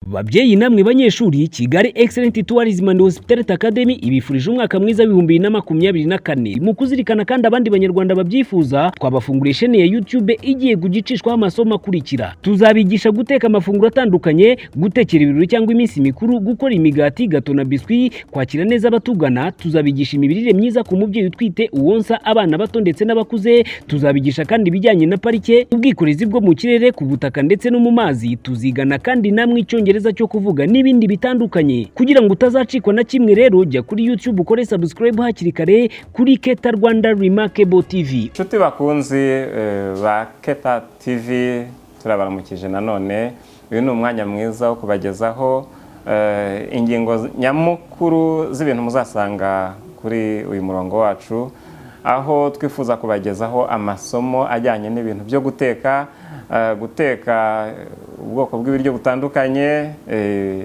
Babyeyi namwe banyeshuri, Kigali Excellent Tourism and Hospitality Academy ibifurije umwaka mwiza w'ibihumbi 2024. Mu kuzirikana kandi abandi banyarwanda babyifuza, twabafunguriye chaîne ya YouTube igiye kugicishwaho amasomo akurikira. Tuzabigisha guteka amafunguro atandukanye, gutekera ibirori cyangwa iminsi mikuru, gukora imigati, gato na biscuit, kwakira neza abatugana. Tuzabigisha imirire myiza ku mubyeyi utwite, uwonsa, abana bato ndetse n'abakuze. Tuzabigisha kandi ibijyanye na parike, ubwikorezi bwo mu kirere, ku butaka ndetse no mu mazi. Tuzigana kandi namwe icyongereza cyo kuvuga n'ibindi bitandukanye. Kugira ngo utazacikwa na kimwe rero, jya kuri YouTube ukore subscribe hakiri kare kuri Keta Rwanda Remarkable TV. Inshuti bakunzi ba Keta TV, turabaramukije nanone. Uyu ni umwanya mwiza wo kubagezaho ingingo nyamukuru z'ibintu muzasanga kuri uyu murongo wacu, aho twifuza kubagezaho amasomo ajyanye n'ibintu byo guteka ubwoko bw'ibiryo butandukanye,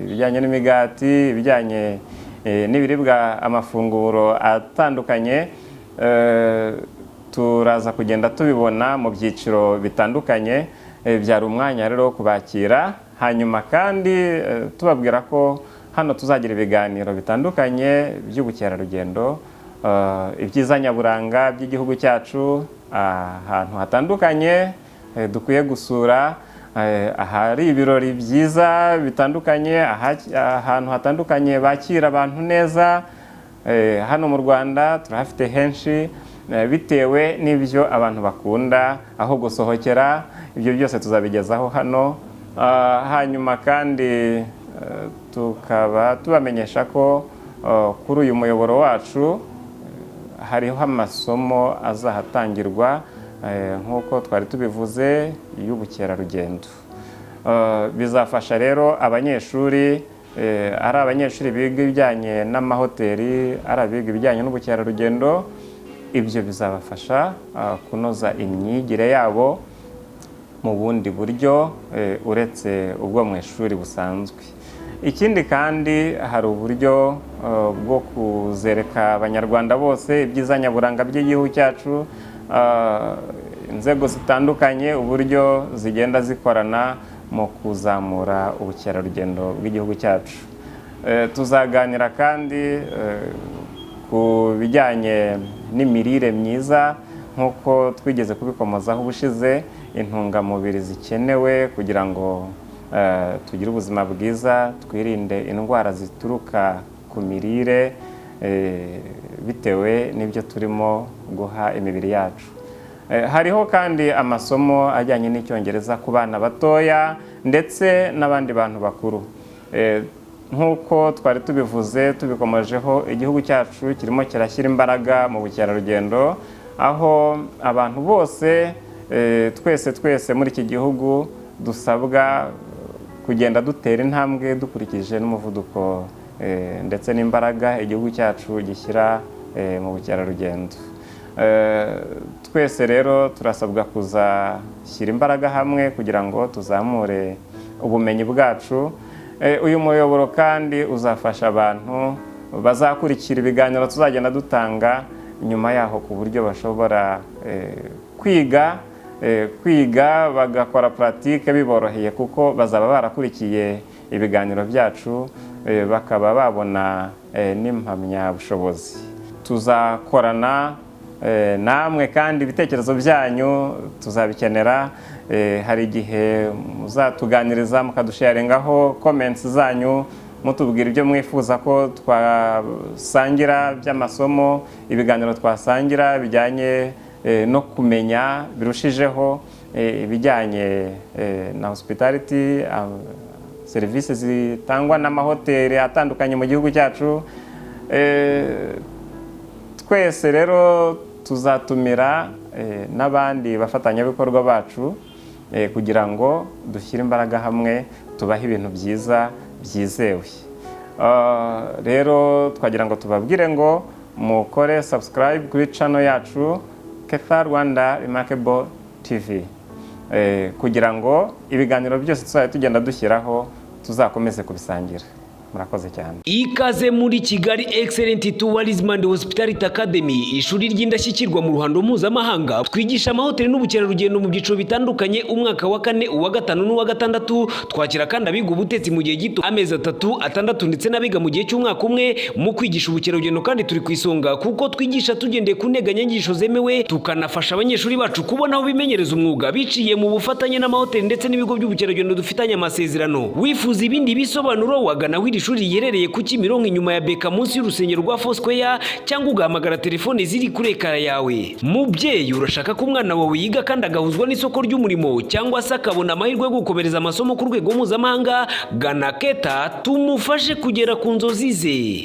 ibijyanye n'imigati, ibijyanye n'ibiribwa, amafunguro atandukanye. Turaza kugenda tubibona mu byiciro bitandukanye. Byari umwanya rero wo kubakira, hanyuma kandi tubabwira ko hano tuzagira ibiganiro bitandukanye by'ubukerarugendo, ibyiza nyaburanga by'igihugu cyacu, ahantu hatandukanye dukwiye gusura, ahari ibirori byiza bitandukanye, ahantu hatandukanye bakira abantu neza. Hano mu Rwanda turahafite henshi bitewe n'ibyo abantu bakunda, aho gusohokera. Ibyo byose tuzabigezaho hano. Hanyuma kandi tukaba tubamenyesha ko kuri uyu muyoboro wacu hariho amasomo azahatangirwa nk'uko twari tubivuze y'ubukerarugendo. Bizafasha rero abanyeshuri, ari abanyeshuri biga ibijyanye n'amahoteli, ari abiga ibijyanye n'ubukerarugendo. Ibyo bizabafasha kunoza imyigire yabo mu bundi buryo uretse ubwo mu ishuri busanzwe. Ikindi kandi hari uburyo bwo kuzereka abanyarwanda bose ibyiza nyaburanga by'igihugu cyacu, inzego zitandukanye uburyo zigenda zikorana mu kuzamura ubukerarugendo bw'igihugu cyacu. Tuzaganira kandi ku bijyanye n'imirire myiza, nk'uko twigeze kubikomozaho ubushize, intungamubiri zikenewe kugira ngo tugire ubuzima bwiza, twirinde indwara zituruka ku mirire bitewe n'ibyo turimo guha imibiri yacu. Hariho kandi amasomo ajyanye n'icyongereza ku bana batoya ndetse n'abandi bantu bakuru. Nk'uko twari tubivuze tubikomojeho, igihugu cyacu kirimo kirashyira imbaraga mu bukerarugendo, aho abantu bose twese muri iki gihugu dusabwa kugenda dutera intambwe dukurikije n'umuvuduko ndetse n'imbaraga igihugu cyacu gishyira mu bukerarugendo. Twese rero turasabwa kuzashyira imbaraga hamwe kugira ngo tuzamure ubumenyi bwacu. Uyu muyoboro kandi uzafasha abantu bazakurikira ibiganiro tuzagenda dutanga nyuma yaho, ku buryo bashobora kwiga bagakora pratique biboroheye, kuko bazaba barakurikiye ibiganiro byacu, bakaba babona n'impamyabushobozi. Tuzakorana namwe kandi ibitekerezo byanyu tuzabikenera. Hari igihe muzatuganiriza mukadusharingaho comments zanyu, mutubwira ibyo mwifuza ko twasangira by'amasomo, ibiganiro twasangira bijyanye no kumenya birushijeho ibijyanye na hospitality, serivisi zitangwa n'amahoteli atandukanye mu gihugu cyacu. Twese rero tuzatumira n'abandi bafatanyabikorwa bacu kugira ngo dushyire imbaraga hamwe, tubahe ibintu byiza byizewe. Rero twagira ngo tubabwire ngo mukore subscribe kuri channel yacu Keta Rwanda Remarkable TV, kugira ngo ibiganiro byose tuzajya tugenda dushyiraho tuzakomeze kubisangira. murakoze cyane. Ikaze muri Kigali Excellent Tourism and Hospitality Academy, ishuri ry'indashyikirwa mu ruhando mpuzamahanga. Twigisha amahoteli n'ubukerarugendo mu byiciro bitandukanye, umwaka wa 4, uwa 5 n'uwa 6. Twakira kandi abiga ubutetsi mu gihe gito, amezi 3, 6 ndetse n'abiga mu gihe cy'umwaka umwe. Mu kwigisha ubukerarugendo kandi turi ku isonga kuko twigisha tugendeye ku nteganyanyigisho zemewe, tukanafasha abanyeshuri bacu kubona aho bimenyereza umwuga biciye mu bufatanye n'amahoteli ndetse n'ibigo by'ubukerarugendo dufitanye amasezerano. Wifuza ibindi bisobanuro wagana w'iri shuri riherereye ku Kimironko inyuma ya Beka munsi y'urusengero rwa Foursquare, cyangwa ugahamagara telefone ziri kuri ekara yawe. Mubyeyi, urashaka ko umwana wawe yiga kandi agahuzwa n'isoko ry'umurimo cyangwa se akabona amahirwe yo gukomereza amasomo ku rwego mpuzamahanga, gana Keta tumufashe kugera ku nzozi ze.